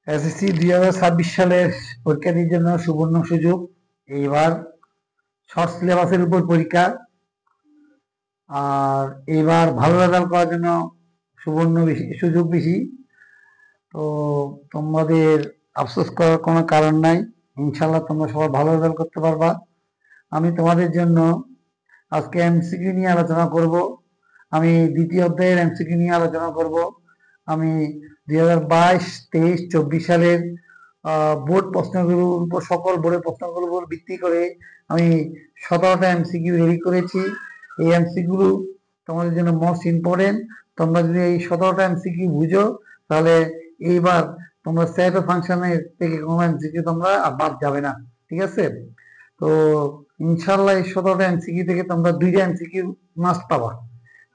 SSC 2026 সালের পরীক্ষার্থীর জন্য সুবর্ণ সুযোগ। এইবার শর্ট সিলেবাসের উপর পরীক্ষা, আর এবার ভালো রেজাল্ট করার জন্য সুবর্ণ সুযোগ বেশি। তো তোমাদের আফসোস করার কোনো কারণ নাই, ইনশাল্লাহ তোমরা সবাই ভালো রেজাল্ট করতে পারবা। আমি তোমাদের জন্য আজকে এমসিকিউ নিয়ে আলোচনা করব। আমি দ্বিতীয় অধ্যায়ের এমসিকিউ নিয়ে আলোচনা করব। আমি 2022, 23, 24 সালের বোর্ড প্রশ্নগুলোর উপর, সকল বোর্ডের প্রশ্নগুলোর উপর ভিত্তি করে আমি 17টা এমসিকিউ রেডি করেছি। এই এমসিকিউ তোমাদের জন্য মোস্ট ইম্পর্টেন্ট। তোমরা যদি এই 17টা এমসিকিউ বুঝো, তাহলে এইবার তোমরা সেট অফ ফাংশনের থেকে কোনো এমসিকিউ তোমরা বাদ যাবে না, ঠিক আছে? তো ইনশাল্লাহ এই 17টা এমসিকিউ থেকে তোমরা 2টা এমসিকিউ মাস্ট পাবা।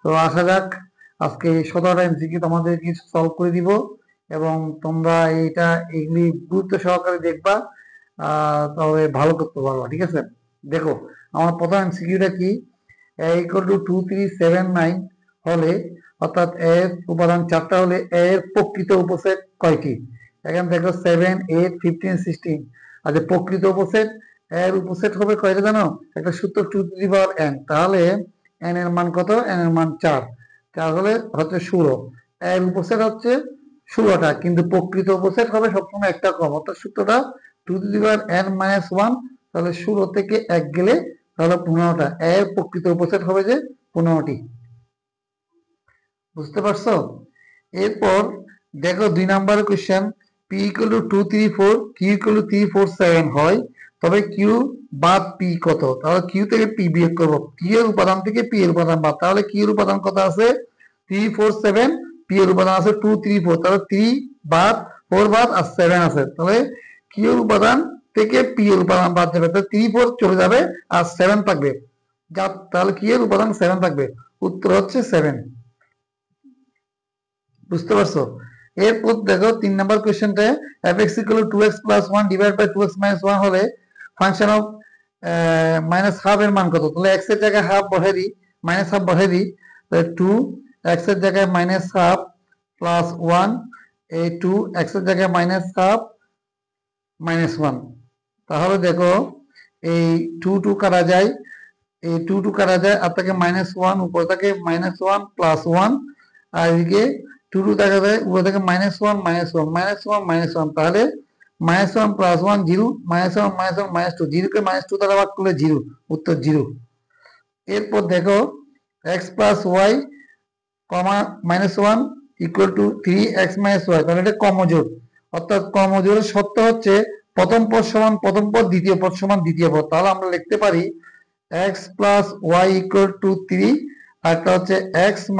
তো আসা যাক, আজকে এই 17টা এমসিকিউ তোমাদের কিছু সলভ করে দিব, এবং তোমরা এগুলি গুরুত্ব সহকারে দেখবা, তবে ভালো করতে পারবা, ঠিক আছে? দেখো, আমার প্রথম এমসিকিউটা কি, a=2379 হলে, অর্থাৎ এর উপাদান 4টা হলে এর প্রকৃত উপসেট কয়টি? এখানে দেখো 7, 8, 15, 16। আচ্ছা, প্রকৃত উপসেট, এর উপসেট হবে কয়টা জানো? একটা সূত্র 2n, তাহলে n এর মান কত? n এর মান 4, তাহলে হচ্ছে 16। এর উপসেট হচ্ছে 16টা, কিন্তু প্রকৃত উপসেট হবে সবসময় একটা কম, অর্থাৎ সূত্রটা 2n-1, তাহলে 16 থেকে 1 গেলে তাহলে 15টা। এর প্রকৃত উপসেট হবে যে 15টি। বুঝতে পারছো? এরপর দেখো 2 নম্বরের কোশ্চেন, p=234, q=347 হয়, তবে q বাদ p কত? তাহলে q থেকে p বিয়োগ করব, q এর উপাদান থেকে p এর উপাদান বাদ, তাহলে q এর উপাদান কত আছে? 347, p এর উপাদান আছে 234, তাহলে 3 বাদ 4 বাদ আর 7 আছে, তাহলে q এর উপাদান থেকে p এর উপাদান বাদ যাবে, তাহলে 3 4 চলে যাবে আর 7 থাকবে, তাহলে q এর উপাদান 7 থাকবে। উত্তর হচ্ছে 7। বুঝতে পারছো? এরপর দেখো 3 নম্বর কোশ্চেনটা, f(x)=2x + 1 / 2x - 1 হলে ফাংশন অফ -12 এর মান কত? তাহলে x এর জায়গায় হাফ বসাই দিই, -12 বসাই দিই, তাহলে 2 x এর জায়গায় -12 প্লাস 1, এই 2 x এর জায়গায় -12 -1। তাহলে দেখো এই 2 2 কাটা যায়, এই 2 2 কাটা যায়, আর থাকে -1, উপরে থাকে -1 প্লাস 1, আর এদিকে 2 2 দেখা যায়, উপরে থাকে -1 -1 -1 -1, তাহলে -1 প্লাস 1 0, -1 -1 -2, 0 কে -2 দ্বারা ভাগ করলে 0, উত্তর 0। এরপর দেখো x + y, -1 = 3x - y, তাহলে এটা কমজোড়, অর্থাৎ কমজোড়ের শর্ত হচ্ছে প্রথম পদ সমান প্রথম পদ, দ্বিতীয় পদ সমান দ্বিতীয় পদ। তাহলে আমরা লিখতে পারি x + y = 3, আর একটা হচ্ছে x -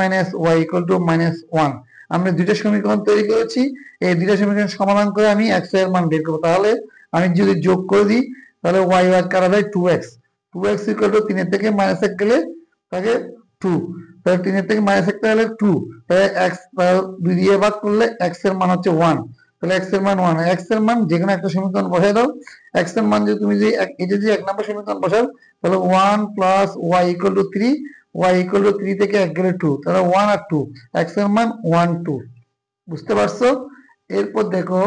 y = -1। আমরা দুইটা সমীকরণ তৈরি করেছি, এই দুইটা সমীকরণ সমাধান করে আমি x এর মান বের করব। তাহলে আমি যদি যোগ করে দিই, তাহলে y কাটা যায় 2x, 2x = 3 থেকে -1 গেলে থাকে 2, তাহলে 3 থেকে -1 গেলে 2, তাহলে x 2 দিয়ে ভাগ করলে x এর মান হচ্ছে 1, তাহলে x এর মান 1। x এর মান যে কোনো একটা সমীকরণ বসাই দাও, x এর মান যদি তুমি এটা যদি 1 নম্বর সমীকরণ বসাও, তাহলে 1 + y = 3, y = 3 থেকে 1 গেলে 2, তাহলে 1 আর 2, x এর মান 1 2। বুঝতে পারছো? এরপর দেখো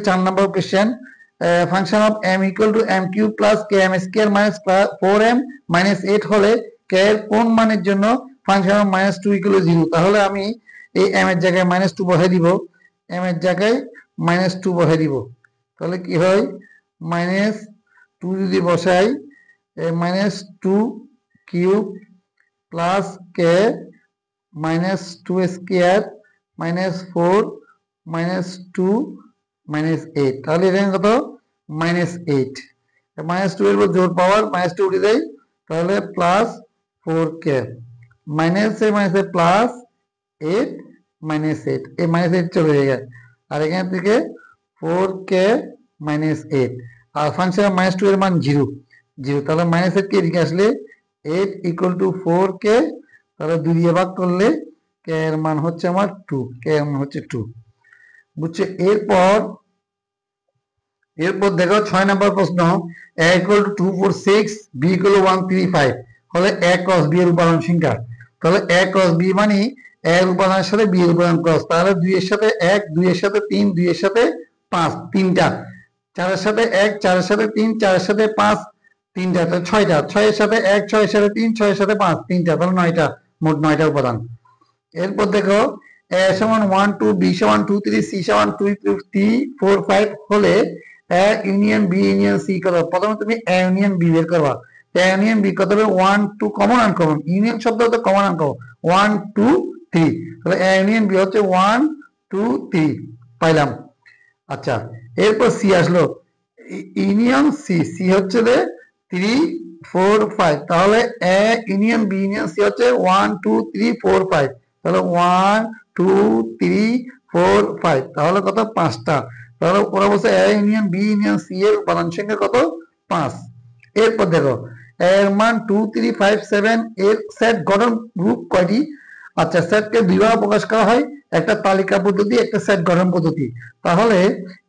4 number question, function of m = m³ + km² - 4m - 8 হলে k এর কোন মানের জন্য ফাংশন অফ -2 = 0? তাহলে আমি এই m এর জায়গায় -2 বসাই দিব, m এর জায়গায় -2 বসাই দিব, তাহলে কি হয়? -2 যদি বসাই, -2³ + k -2² -4 -2 -8, তাহলে এখানে কত? -8। -2 এর উপর জোর পাওয়ার -2 উঠে যায়, তাহলে +4k, মাইনাসে মাইনাসে +8 -8, এই -8 চলে যায়, আর এখান থেকে 4k -8, আর ফাংশন -2 এর মান 0 0, তাহলে -8 কে এদিকে আসলে 8 = 4k, তাহলে 2 দিয়ে ভাগ করলে k এর মান হচ্ছে আমার 2, k এর মান হচ্ছে 2। বুঝছো? এরপর দেখো 6 নম্বর প্রশ্ন, a = 246, b = 135 হলে a × b এর উপাদান সংখ্যা। তাহলে এ ক্রস বি মানে এর উপাদানের সাথে বি এর উপাদান ক্রস, তাহলে 2 এর সাথে 1, 2 এর সাথে 3, 2 এর সাথে 5, তিনটা, 4 এর সাথে 1, 4 এর সাথে 3, 4 এর সাথে 5, তিনটা, তাহলে 6টা, 6 এর সাথে 1, 6 এর সাথে 3, 6 এর সাথে 5, তিনটা, তাহলে 9টা, মোট 9টা উপাদান। এরপর দেখো এ সমান 1 2, বি সমান 2 3, সি সমান 2 3 4 5 হলে A union B union C কত? প্রথমে তুমি এ ইউনিয়ন বি বের করবা। এ ইউনিয়ন বি কত হবে? 1 2 কমন আনকমন, ইউনিয়ন শব্দ হচ্ছে কমন আনকমন, 1 2 3, তাহলে এ ইউনিয়ন বি হচ্ছে 1 2 3 পাইলাম। আচ্ছা, এরপর সি আসলো, ইউনিয়ন সি, সি হচ্ছে 3 4 5, তাহলে A union B union C হচ্ছে 1 2 3 4 5, তাহলে 1 2 3 4 5, তাহলে কত? 5টা। তাহলে ওরা বলছে A union B union C এর উপাদান সংখ্যা কত? 5। এরপর দেখো এর মান 2 3 5 7 এর সেট গঠন গ্রুপ কয়টি? আচ্ছা, সেটকে দুইভাবে প্রকাশ করা হয়, একটা তালিকা পদ্ধতি, একটা সেট গঠন পদ্ধতি। তাহলে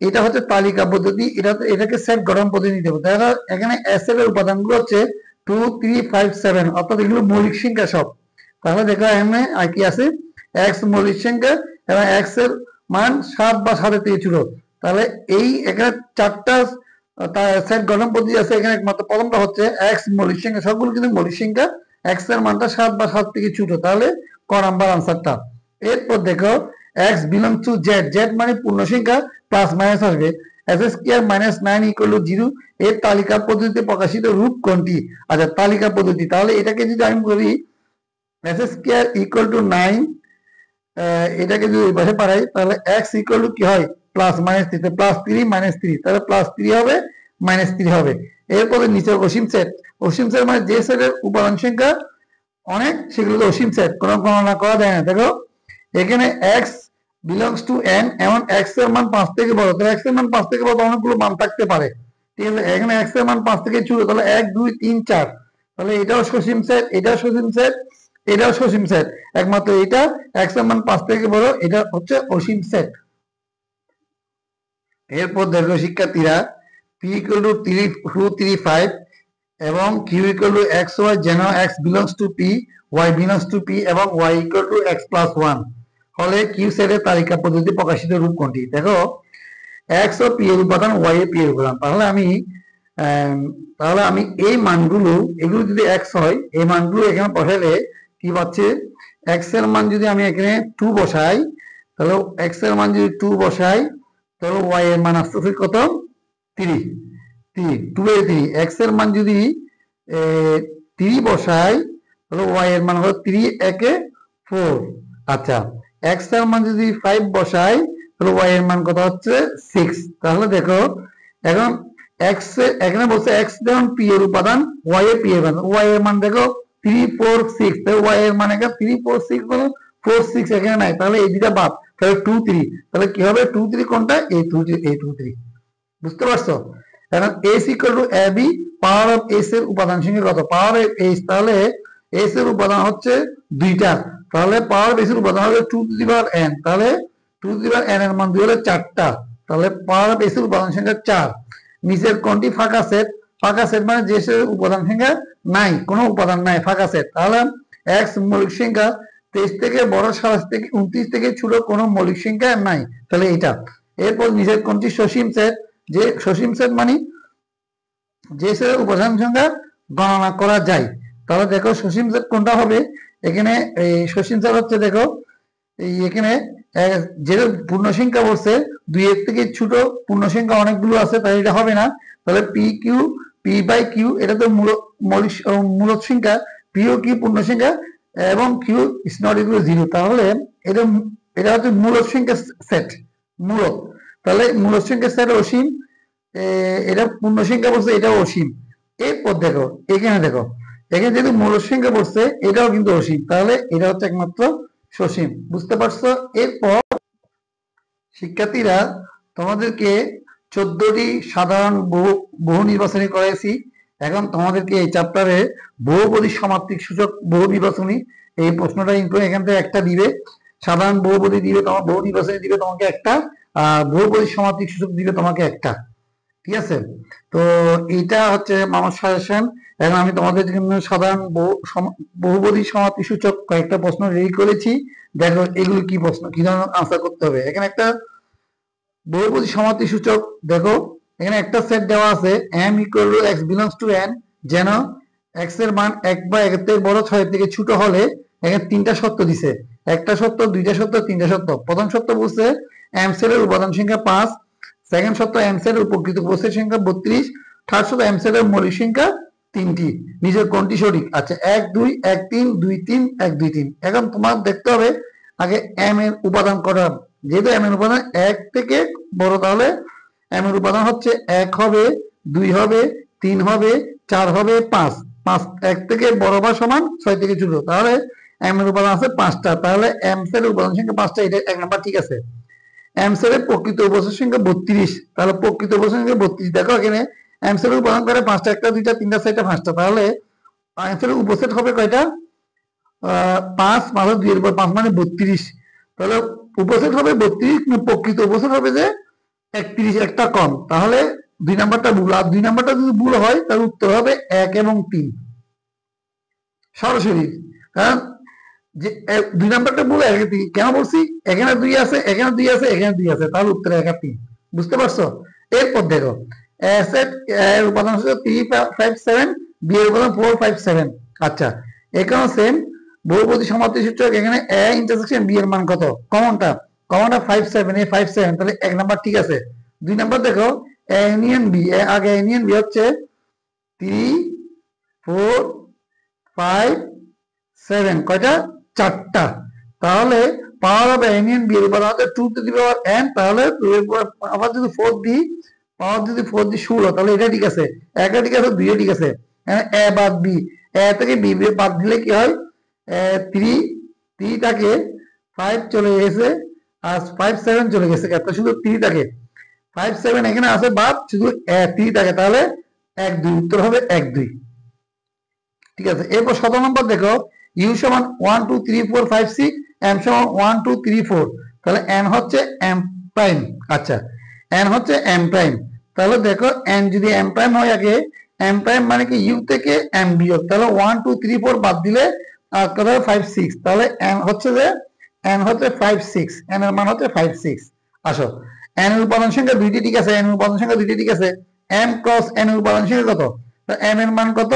এটা হচ্ছে তালিকা পদ্ধতি, এটাকে সেট গঠন পদ্ধতি দেবো। তাহলে এখানে এস এর উপাদানগুলো হচ্ছে 2 3 5 7, অর্থাৎ এগুলো মৌলিক সংখ্যা সব। তাহলে দেখো এখানে আর কি আছে? এক্স মৌলিক সংখ্যা এবং এক্স এর মান 7 বা 7 থেকে ছোট। তাহলে এই এখানে 4টা সেট গঠন পদ্ধতি আছে, এখানে একমাত্র প্রথমটা হচ্ছে এক্স মৌলিক সংখ্যা, সবগুলো কিন্তু মৌলিক সংখ্যা, এক্স এর মানটা 7 বা 7 থেকে ছোট, তাহলে ক নাম্বার আনসারটা। এরপর দেখো x belong to Z, Z মানে পূর্ণ সংখ্যা, প্লাস মাইনাস আসবে, S square minus 9 equal to 0 এর তালিকা পদ্ধতিতে প্রকাশিত রূপ কোনটি? আচ্ছা, তালিকা পদ্ধতি, তাহলে এটাকে যদি আমি বলি এস স্কয়ার ইকুয়াল টু 9, এটাকে যদি ওই পাশে পাঠাই তাহলে এক্স ইকুয়াল টু কি হয়? প্লাস মাইনাস 3, প্লাস 3 মাইনাস 3, তাহলে প্লাস 3 হবে মাইনাস 3 হবে। এরপরে নিচে অসীম সেট, অসীম সেট মানে যে সেটের উপাদান সংখ্যা অনেক, সেগুলো অসীম সেট, কোনো গণনা করা যায় না। দেখো এখানে এক্স বিলংস টু এন, এমন এক্স এর মান 5 থেকে বড়, তাহলে এক্স এর মান 5 থেকে বড় অনেকগুলো মান থাকতে পারে, ঠিক আছে? এখানে এক্স এর মান 5 থেকে ছোট, তাহলে 1 2 3 4, তাহলে এটাও সসীম সেট, এটাও সসীম সেট, এটাও সসীম সেট, একমাত্র এটা এক্স এর মান 5 থেকে বড়, এটা হচ্ছে অসীম সেট। এরপর দেখো শিক্ষার্থীরা পি ইকুয়াল টু 3 2 3 5 এবং Q equal to X Y, যেন X belongs to P, Y belongs to P এবং Y equal to X plus 1 হলে কিউ সেটের তালিকা পদ্ধতি প্রকাশিত রূপ কোনটি? দেখো এক্স ও পি এর উপাদান, ওয়াই এ পি এর উপাদান, তাহলে আমি এই মানগুলো, এগুলো যদি এক্স হয়, এই মানগুলো এখানে বসালে কি পাচ্ছে? এক্স এর মান যদি আমি এখানে 2 বসাই, তাহলে এক্স এর মান যদি 2 বসাই, তাহলে ওয়াই এর মান আসতেছে কত? 3, 2 এর 3, এক্স এর মান যদি 3 বসাই, তাহলে ওয়াই এর মান হলো 3 একে 4। আচ্ছা, এক্স এর মান যদি 5 বসাই, তাহলে ওয়াই এর মান কত হচ্ছে? 6। তাহলে দেখো এখন এক্স এখানে বলছে এক্স যেমন পি এর উপাদান, ওয়াই এ পি এর উপাদান, ওয়াই এর মান দেখো 3 4 6, তাহলে ওয়াই এর মান এখানে 3 4 6 বলো, 4 6 এখানে নাই, তাহলে এই দুটা বাদ, তাহলে 2 3, তাহলে কি হবে? 2 3 কোনটা? এই 2 3, বুঝতে পারছো? এখন S equal to A B, power of S এর উপাদান সংখ্যা কত? পাওয়ার অফ এস, তাহলে এস এর উপাদান হচ্ছে 2টা, তাহলে পাওয়ার অফ এস এর উপাদান হবে 2 টু দি পাওয়ার n, তাহলে 2 টু দি পাওয়ার n এর মান 2 হলে 4টা, তাহলে পাওয়ার অফ এস এর উপাদান সংখ্যা 4। নিচের কোনটি ফাঁকা সেট? ফাঁকা সেট মানে যে সেটের উপাদান সংখ্যা নাই, কোনো উপাদান নাই, ফাঁকা সেট। তাহলে এক্স মৌলিক সংখ্যা 23 থেকে বড়, 27 থেকে 29 থেকে ছোট কোনো মৌলিক সংখ্যা নাই, তাহলে এটা। এরপর নিচের কোনটি সসীম সেট? যে সসীম সেট মানে যে সেটের উপাদান সংখ্যা গণনা করা যায়। তাহলে দেখো সসীম সেট কোনটা হবে? এখানে এই সসীম সেট হচ্ছে, দেখো এই এখানে যেটা পূর্ণ সংখ্যা বলছে 2 এর থেকে ছোট পূর্ণ সংখ্যা অনেকগুলো আছে, তাই এটা হবে না। তাহলে P Q, P by Q, এটা তো মূলদ সংখ্যা, পি ও কিউ পূর্ণ সংখ্যা এবং কিউ ইজ নট ইকুয়াল 0, তাহলে এটা এটা হচ্ছে মূলদ সংখ্যা সেট, মূলদ। তাহলে মূলদ সংখ্যা সেট অসীম, এটা পূর্ণ সংখ্যা বলছে, এটাও অসীম। এরপর দেখো এখানে, দেখো এখানে যেহেতু মূলদ সংখ্যা বলছে, এটাও কিন্তু অসীম, তাহলে এটা হচ্ছে একমাত্র সসীম, বুঝতে পারছো? এরপর শিক্ষার্থীরা তোমাদেরকে 14টি সাধারণ বহু নির্বাচনী করেছি। এখন তোমাদেরকে এই চ্যাপ্টারে বহুপদী সমার্থিক সূচক বহু নির্বাচনী, এই প্রশ্নটা এখান থেকে একটা দিবে, সাধারণ বহুপদী দিবে তোমার, বহু নির্বাচনী দিবে তোমাকে একটা, আর বহুপদী সমার্থিক সূচক দিবে তোমাকে একটা, ঠিক আছে। তো এটা হচ্ছে আমার সাজেশন। এখন আমি তোমাদের জন্য সাধারণ বহুপদী সমাপ্তি সূচক কয়েকটা প্রশ্ন রেডি করেছি। দেখো এগুলো কি প্রশ্ন, কি ধরনের আনসার করতে হবে। এখানে একটা বহুপদী সমাপ্তি সূচক দেখো, এখানে একটা সেট দেওয়া আছে m equal to x belongs to n, যেন x এর মান 1 বা 1 এর থেকে বড় 6 এর থেকে ছোট হলে এখানে তিনটা শর্ত দিছে, একটা শর্ত, দুইটা শর্ত, তিনটা শর্ত। প্রথম শর্ত বলছে m সেলের উপাদান সংখ্যা 5, সেকেন্ড শর্ত m সেলের প্রকৃত উপস্থিত সংখ্যা 32, থার্ড শর্ত m সেলের মৌলিক সংখ্যা 3টি। নিজের কোনটি সঠিক? আচ্ছা 1 2 1 3 2 3 1 2 3। এখন তোমার দেখতে হবে আগে m এর উপাদান করা, যেহেতু m এর উপাদান 1 থেকে বড়, তাহলে m এর উপাদান হচ্ছে 1 হবে, 2 হবে, 3 হবে, 4 হবে, 5। 5 1 থেকে বড় বা সমান, 6 থেকে ছোট, তাহলে m এর উপাদান আছে 5টা, তাহলে m সেলের উপাদান সংখ্যা 5টা, এটা এক নাম্বার ঠিক আছে। m সেলের প্রকৃত উপস্থিত সংখ্যা 32, তাহলে প্রকৃত উপস্থিত সংখ্যা 32। দেখো এখানে m সেলের উপাদান করে 5টা, একটা দুইটা তিনটা চারটা 5টা, তাহলে m সেলের উপস্থিত হবে কয়টা? 5 মাত্র 2 এর উপর 5 মানে 32, তাহলে উপস্থিত হবে 32, কিন্তু প্রকৃত উপস্থিত হবে যে 31, একটা কম, তাহলে 2 নাম্বারটা ভুল। আর 2 নাম্বারটা যদি ভুল হয় তাহলে উত্তর হবে 1 এবং 3 সরাসরি। কারণ যে 2 নাম্বারটা ভুল, 1 3 কেন বলছি? এখানে 2 আছে, এখানে 2 আছে, এখানে 2 আছে, তাহলে উত্তর 1 আর 3। বুঝতে পারছো? এরপর দেখো অ্যাসেট এর উপাদান হচ্ছে 3 5 7, বি এর উপাদান 4 5 7। আচ্ছা এখানে সেম বহুপদী সমাপ্তি সূচক, এখানে এ ইন্টারসেকশন বি এর মান কত? কমনটা 5 7, এ 5 7, তাহলে এক নাম্বার ঠিক আছে। 2 নাম্বার দেখো এ ইউনিয়ন বি, আগে ইউনিয়ন বি হচ্ছে 3 4 5 7, কয়টা? 4টা, তাহলে পাওয়ার অফ n বি এর উপাদান হচ্ছে 2 টু দি পাওয়ার n, তাহলে 2 এর উপর আবার যদি 4 দিই, পাওয়ার যদি 4 দিই 16, তাহলে এটা ঠিক আছে, একটা ঠিক আছে, 2 ঠিক আছে। এখানে a বাদ b, a থেকে b বাদ দিলে কি হয়? 3 3 থাকে, 5 চলে গেছে, আর 5 7 চলে গেছে, তো শুধু 3 থাকে, 5 7 এখানে আছে বাদ, শুধু 3 থাকে, তাহলে 1 2, উত্তর হবে 1 2। ঠিক আছে। এরপর 17 নম্বর দেখো, ইউ সমান 1 2 3 4 5 6, এম সমান 1 2 3 4, তাহলে এন হচ্ছে এম প্রাইম। আচ্ছা এন হচ্ছে এম প্রাইম, তাহলে দেখো এন যদি এম প্রাইম হয়, আগে এম প্রাইম মানে কি ইউ থেকে এম বিয়োগ, তাহলে 1 2 3 4 বাদ দিলে কত হবে? 5 6, তাহলে এন হচ্ছে যে এন হচ্ছে 5 6, এন এর মান হচ্ছে 5 6। আসো এন এর উপাদান সংখ্যা দুইটি ঠিক আছে, এন এর উপাদান সংখ্যা দুইটি ঠিক আছে, এম ক্রস এন এর উপাদান সংখ্যা কত? এম এর মান কত?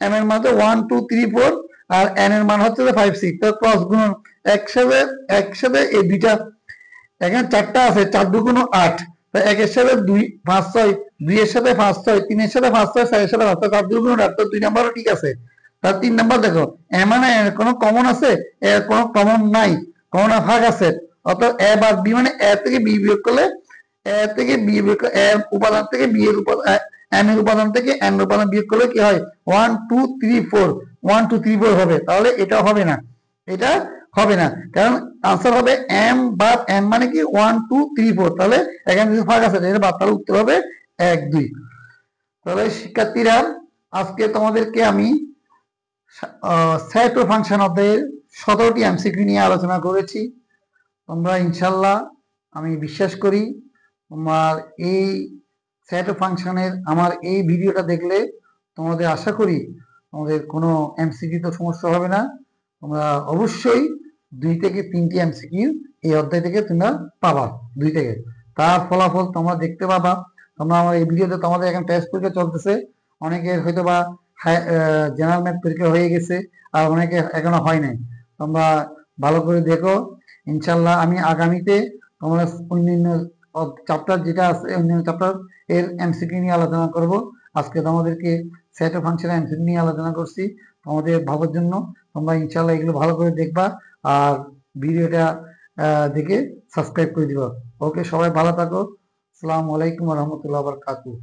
এম এর মান হচ্ছে 1 2 3 4, আর এন এর মান হচ্ছে 5 6, তো ক্রস গুণন একসাথে, একসাথে এই দুইটা, এখানে 4টা আছে, 4 দুগুণ 8, তো 1 এর সাথে 2 5 6, 2 এর সাথে 5 6, 3 এর সাথে 5 6, 4 এর সাথে 5 6, 4 দুগুণ 8, তো 2 নাম্বারও ঠিক আছে। তার 3 নাম্বার দেখো এ মানে এর কোনো কমন আছে? এর কোনো কমন নাই, কমন ভাগ আছে, অর্থাৎ এ বাদ বি, মানে এ থেকে বি বিয়োগ করলে, এ থেকে বি বিয়োগ, এ উপাদান থেকে বি এর উপাদান, এম এর উপাদান থেকে এন এর উপাদান বিয়োগ করলে কি হয়? 1 2 3 4, 1 2 3 4 হবে, তাহলে এটা হবে না, এটা হবে না, কারণ আনসার হবে এম বা এন মানে কি 1 2 3 4, তাহলে এখানে যদি ভাগ আছে এটা বাদ, তাহলে উত্তর হবে 1 2। তাহলে শিক্ষার্থীরা, আজকে তোমাদেরকে আমি সেট ও ফাংশন অধ্যায়ের 17টি এমসিকিউ নিয়ে আলোচনা করেছি। তোমরা ইনশাল্লাহ, আমি বিশ্বাস করি তোমার এই সেট ও ফাংশনের আমার এই ভিডিওটা দেখলে তোমাদের, আশা করি তোমাদের কোনো এমসিকিউ তো সমস্যা হবে না। তোমরা অবশ্যই 2 থেকে 3টি এমসিকিউ এই অধ্যায় থেকে তোমরা পাবা, 2 থেকে, তার ফলাফল তোমরা দেখতে পাবা। তোমরা আমার এই ভিডিওতে, তোমাদের এখন টেস্ট পরীক্ষা চলতেছে, অনেকের হয়তো বা জেনারেল ম্যাথ পরীক্ষা হয়ে গেছে, আর অনেকে এখনো হয় নাই। তোমরা ভালো করে দেখো, ইনশাল্লাহ আমি আগামীতে তোমরা অন্যান্য চ্যাপ্টার যেটা আছে, অন্যান্য চ্যাপ্টার এর এমসিকিউ নিয়ে আলোচনা করব। আজকে তোমাদেরকে সেট অফ ফাংশন এমসিকিউ নিয়ে আলোচনা করছি তোমাদের ভাবার জন্য। তোমরা ইনশাল্লাহ এগুলো ভালো করে দেখবা, আর ভিডিওটা দেখে সাবস্ক্রাইব করে দিবা। ওকে, সবাই ভালো থাকো। আসসালামু আলাইকুম ওয়া রাহমাতুল্লাহি ওয়া বারাকাতুহু।